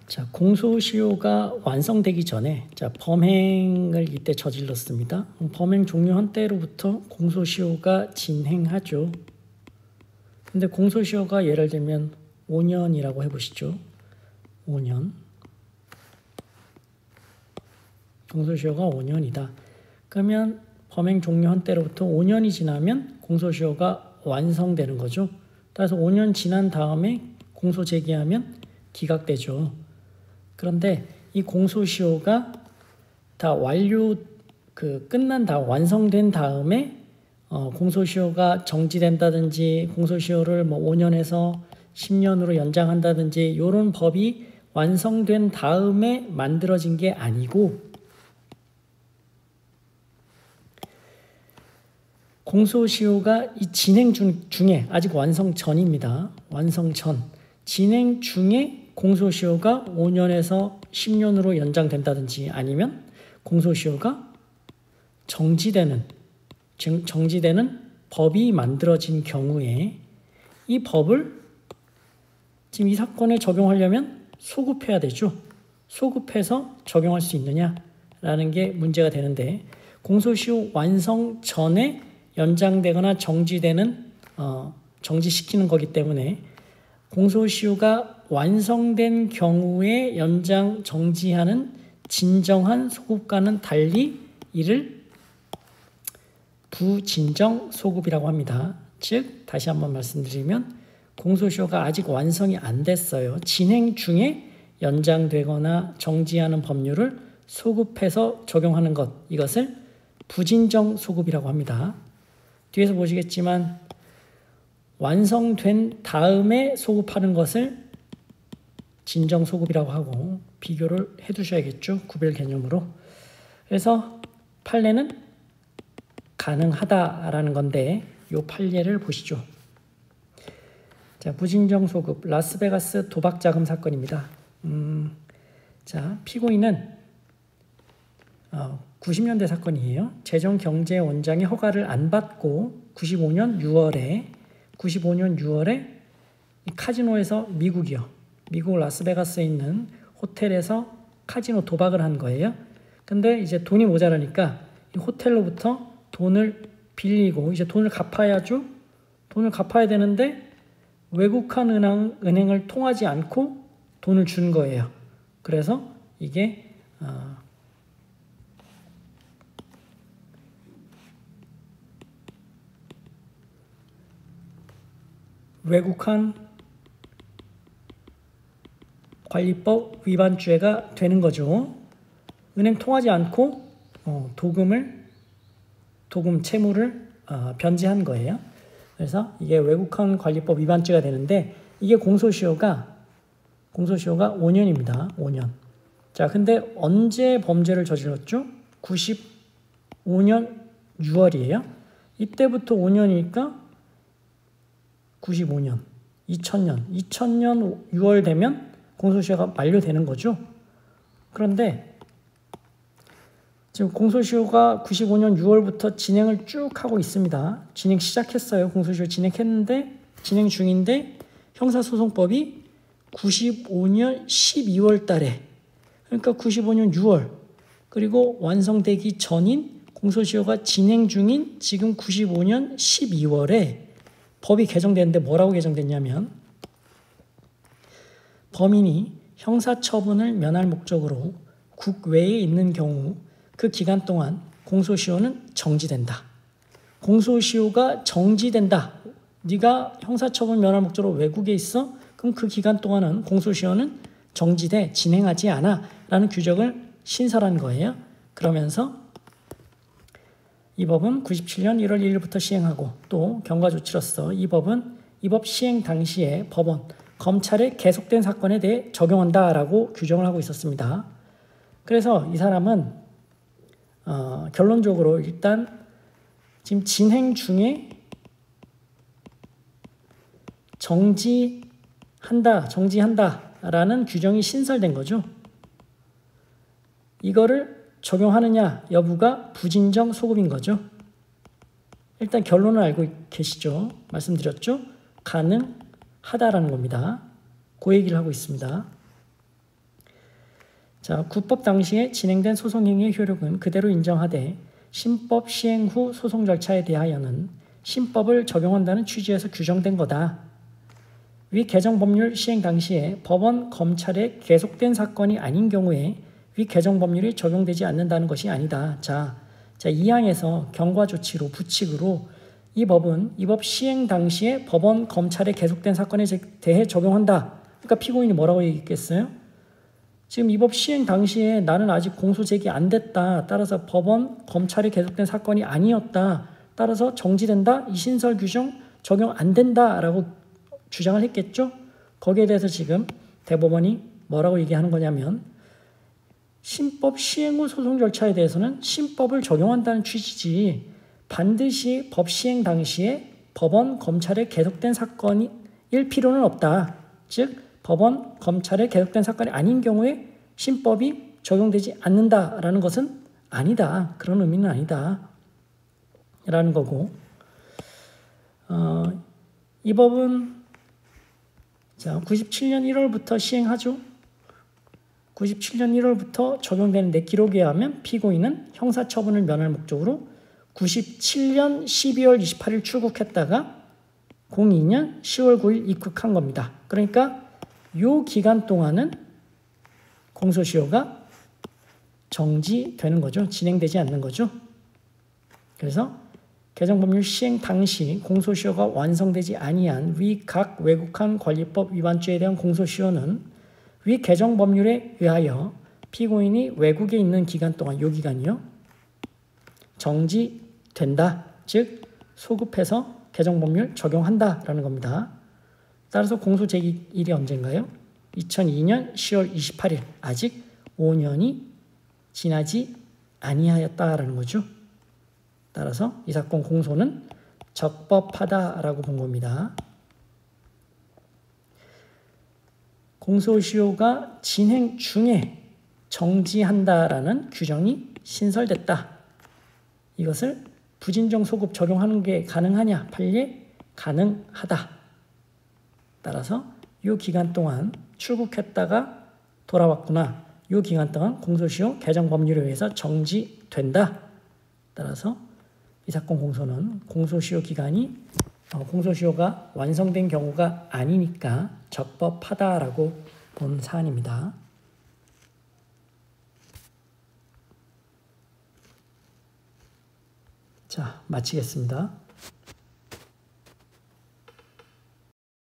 자, 공소시효가 완성되기 전에 범행을 이때 저질렀습니다. 범행 종료한 때로부터 공소시효가 진행하죠. 근데 공소시효가 예를 들면 5년이라고 해보시죠. 5년. 공소시효가 5년이다. 그러면 범행 종료한 때로부터 5년이 지나면 공소시효가 완성되는 거죠. 따라서 5년 지난 다음에 공소 제기하면 기각되죠. 그런데 이 공소시효가 다 끝난 다음, 완성된 다음에 공소시효가 정지된다든지 공소시효를 5년에서 10년으로 연장한다든지 이런 법이 완성된 다음에 만들어진 게 아니고 공소시효가 이 진행 중에 아직 완성 전입니다. 완성 전. 진행 중에 공소시효가 5년에서 10년으로 연장된다든지 아니면 공소시효가 정지되는 법이 만들어진 경우에 이 법을 지금 이 사건에 적용하려면 소급해야 되죠. 소급해서 적용할 수 있느냐라는 게 문제가 되는데 공소시효 완성 전에 연장되거나 정지시키는 거기 때문에 공소시효가 완성된 경우에 연장 정지하는 진정한 소급과는 달리 이를 부진정 소급이라고 합니다. 즉 다시 한번 말씀드리면 공소시효가 아직 완성이 안 됐어요. 진행 중에 연장되거나 정지하는 법률을 소급해서 적용하는 것, 이것을 부진정 소급이라고 합니다. 뒤에서 보시겠지만 완성된 다음에 소급하는 것을 진정 소급이라고 하고 비교를 해두셔야겠죠. 구별 개념으로. 그래서 판례는 가능하다라는 건데 이 판례를 보시죠. 자, 부진정 소급 라스베가스 도박 자금 사건입니다. 자, 피고인은 90년대 사건이에요. 재정경제원장의 허가를 안 받고 95년 6월에 이 카지노에서 미국 라스베가스에 있는 호텔에서 카지노 도박을 한 거예요. 근데 이제 돈이 모자라니까 이 호텔로부터 돈을 빌리고 이제 돈을 갚아야죠. 돈을 갚아야 되는데 외국한 은행을 통하지 않고 돈을 준 거예요. 그래서 이게 외국한 관리법 위반죄가 되는 거죠. 은행 통하지 않고 도금 채무를 변제한 거예요. 그래서 이게 외국한 관리법 위반죄가 되는데 이게 공소시효가 5년입니다. 5년. 자, 근데 언제 범죄를 저질렀죠? 95년 6월이에요. 이때부터 5년이니까 95년, 2000년 6월 되면 공소시효가 만료되는 거죠. 그런데 지금 공소시효가 95년 6월부터 진행을 쭉 하고 있습니다. 진행 시작했어요. 공소시효 진행했는데 진행 중인데 형사소송법이 95년 12월 달에 그러니까 95년 6월 그리고 완성되기 전인 공소시효가 진행 중인 지금 95년 12월에 법이 개정되는데 뭐라고 개정됐냐면 범인이 형사처분을 면할 목적으로 국외에 있는 경우 그 기간 동안 공소시효는 정지된다. 공소시효가 정지된다. 네가 형사처분 면할 목적으로 외국에 있어? 그럼 그 기간 동안은 공소시효는 정지돼 진행하지 않아 라는 규정을 신설한 거예요. 그러면서 이 법은 97년 1월 1일부터 시행하고 또 경과조치로서 이 법 시행 당시에 법원, 검찰에 계속된 사건에 대해 적용한다라고 규정을 하고 있었습니다. 그래서 이 사람은 결론적으로 일단 지금 진행 중에 정지한다라는 규정이 신설된 거죠. 이거를 적용하느냐 여부가 부진정 소급인 거죠. 일단 결론을 알고 계시죠? 말씀드렸죠? 가능하다라는 겁니다. 그 얘기를 하고 있습니다. 자, 구법 당시에 진행된 소송행위의 효력은 그대로 인정하되 신법 시행 후 소송 절차에 대하여는 신법을 적용한다는 취지에서 규정된 거다. 위 개정 법률 시행 당시에 법원, 검찰에 계속된 사건이 아닌 경우에 위 개정 법률이 적용되지 않는다는 것이 아니다. 자, 2항에서 경과 조치로 부칙으로 이 법은 이 법 시행 당시에 법원, 검찰에 계속된 사건에 대해 적용한다. 그러니까 피고인이 뭐라고 얘기했겠어요? 지금 이 법 시행 당시에 나는 아직 공소 제기 안 됐다. 따라서 법원, 검찰에 계속된 사건이 아니었다. 따라서 정지된다. 이 신설 규정 적용 안 된다라고 주장을 했겠죠. 거기에 대해서 지금 대법원이 뭐라고 얘기하는 거냐면 신법 시행 후 소송 절차에 대해서는 신법을 적용한다는 취지지 반드시 법 시행 당시에 법원, 검찰에 계속된 사건일 필요는 없다. 즉 법원, 검찰에 계속된 사건이 아닌 경우에 신법이 적용되지 않는다라는 것은 아니다. 그런 의미는 아니다. 라는 거고 이 법은 97년 1월부터 시행하죠. 97년 1월부터 적용되는 내 기록에 의하면 피고인은 형사처분을 면할 목적으로 97년 12월 28일 출국했다가 02년 10월 9일 입국한 겁니다. 그러니까 이 기간 동안은 공소시효가 정지되는 거죠. 진행되지 않는 거죠. 그래서 개정법률 시행 당시 공소시효가 완성되지 아니한 위 각 외국한 관리법 위반죄에 대한 공소시효는 위 개정법률에 의하여 피고인이 외국에 있는 기간 동안 이 기간이요. 정지된다. 즉 소급해서 개정법률 적용한다라는 겁니다. 따라서 공소제기일이 언젠가요? 2002년 10월 28일. 아직 5년이 지나지 아니하였다라는 거죠. 따라서 이 사건 공소는 적법하다라고 본 겁니다. 공소시효가 진행 중에 정지한다라는 규정이 신설됐다. 이것을 부진정 소급 적용하는 게 가능하냐? 판례 가능하다. 따라서 이 기간 동안 출국했다가 돌아왔구나. 이 기간 동안 공소시효 개정 법률에 의해서 정지된다. 따라서 이 사건 공소는 공소시효 기간이 공소시효가 완성된 경우가 아니니까 적법하다라고 본 사안입니다. 자, 마치겠습니다.